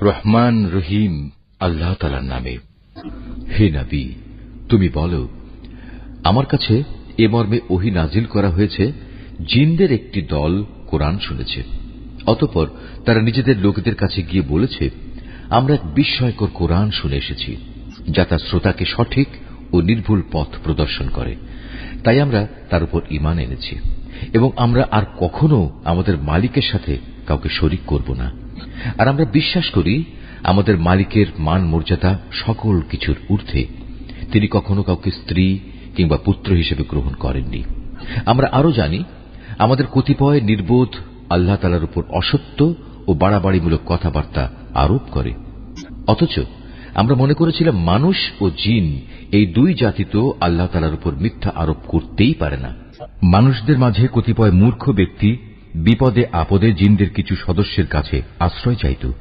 রহমান রহিম আল্লাহ তাআলার নামে। হে নবী, তুমি বলো, আমার কাছে এ মর্মে ওহী নাজিল করা হয়েছে, জিনদের একটি দল কোরআন শুনেছে। অতঃপর তারা নিজেদের লোকদের কাছে গিয়ে বলেছে, আমরা এক বিস্ময়কর কোরআন শুনে এসেছি, যা তার শ্রোতাকে সঠিক ও নির্ভুল পথ প্রদর্শন করে। তাই আমরা তার উপর ঈমান এনেছি এবং আমরা আর কখনো আমাদের মালিকের সাথে কাউকে শরীক করব না। আর আমরা বিশ্বাস করি আমাদের মালিকের মান মর্যাদা সকল কিছুর ঊর্ধ্বে। তিনি কখনো কাউকে স্ত্রী কিংবা পুত্র হিসেবে গ্রহণ করেননি। আমরা আরো জানি আমাদের কতিপয় নির্বোধ আল্লাহ তাআলার উপর অসত্য ও বাড়াবাড়িমূলক কথাবার্তা আরোপ করে। অথচ আমরা মনে করেছিলাম মানুষ ও জিন এই দুই জাতি তো আল্লাহ তাআলার উপর মিথ্যা আরোপ করতেই পারে না। মানুষদের মাঝে কতিপয় মূর্খ ব্যক্তি বিপদে আপদে জিনদের কিছু সদস্যের কাছে আশ্রয় চাইত।